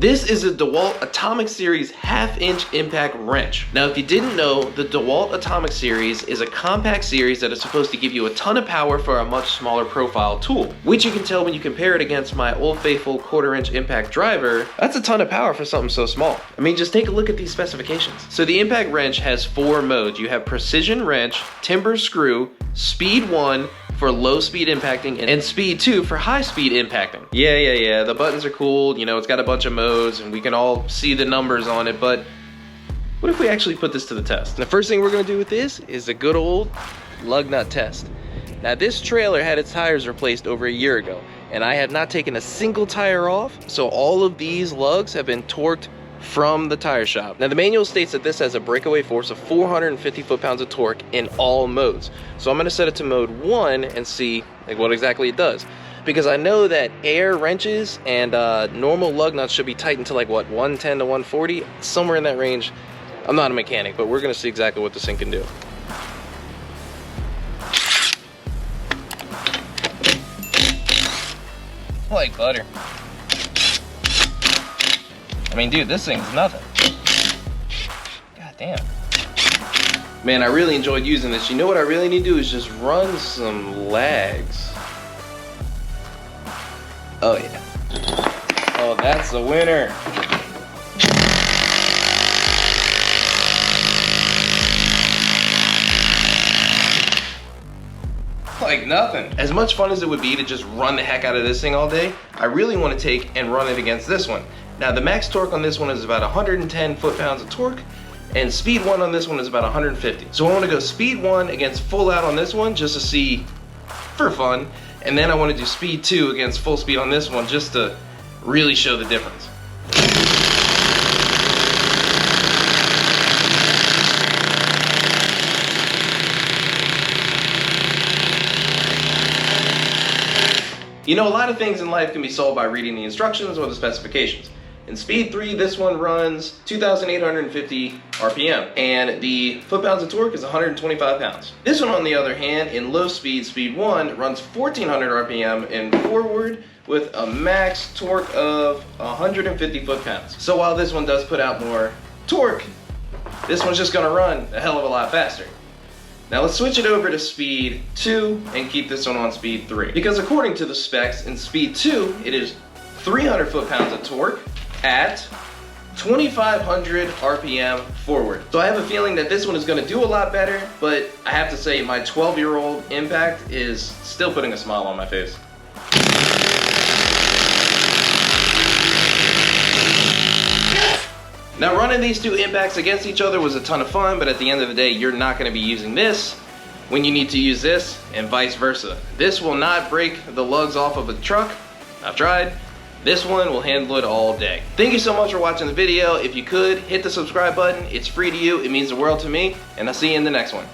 This is a Dewalt Atomic Series 1/2-inch impact wrench. Now, if you didn't know, the Dewalt Atomic Series is a compact series that is supposed to give you a ton of power for a much smaller profile tool, which you can tell when you compare it against my old faithful 1/4-inch impact driver. That's a ton of power for something so small. I mean, just take a look at these specifications. So the impact wrench has 4 modes. You have precision wrench, timber screw, speed 1, for low speed impacting, and speed 2 for high speed impacting. Yeah, the buttons are cool, you know, it's got a bunch of modes and we can all see the numbers on it, but what if we actually put this to the test? And the first thing we're gonna do with this is a good old lug nut test. Now, this trailer had its tires replaced over a year ago, and I have not taken a single tire off, so all of these lugs have been torqued from the tire shop. Now, the manual states that this has a breakaway force of 450 foot-pounds of torque in all modes. So I'm gonna set it to mode 1 and see like what exactly it does. Because I know that air wrenches and normal lug nuts should be tightened to like what, 110 to 140? Somewhere in that range. I'm not a mechanic, but we're gonna see exactly what this thing can do. Like butter. I mean, dude, this thing's nothing. God damn. Man, I really enjoyed using this. You know what I really need to do is just run some lags. Oh, yeah. Oh, that's a winner. Like nothing. As much fun as it would be to just run the heck out of this thing all day, I really want to take and run it against this one. Now, the max torque on this one is about 110 foot-pounds of torque, and speed 1 on this one is about 150. So I want to go speed 1 against full out on this one just to see for fun, and then I want to do speed 2 against full speed on this one just to really show the difference. You know, a lot of things in life can be solved by reading the instructions or the specifications. In speed 3, this one runs 2,850 RPM, and the foot-pounds of torque is 125 pounds. This one, on the other hand, in low speed, speed 1, runs 1,400 RPM in forward with a max torque of 150 foot-pounds. So while this one does put out more torque, this one's just gonna run a hell of a lot faster. Now let's switch it over to speed 2 and keep this one on speed 3. Because according to the specs, in speed 2, it is 300 foot-pounds of torque at 2,500 RPM forward. So I have a feeling that this one is gonna do a lot better, but I have to say my 12-year-old impact is still putting a smile on my face. Now, running these two impacts against each other was a ton of fun, but at the end of the day, you're not gonna be using this when you need to use this, and vice versa. This will not break the lugs off of a truck. I've tried. This one will handle it all day. Thank you so much for watching the video. If you could, hit the subscribe button. It's free to you. It means the world to me, and I'll see you in the next one.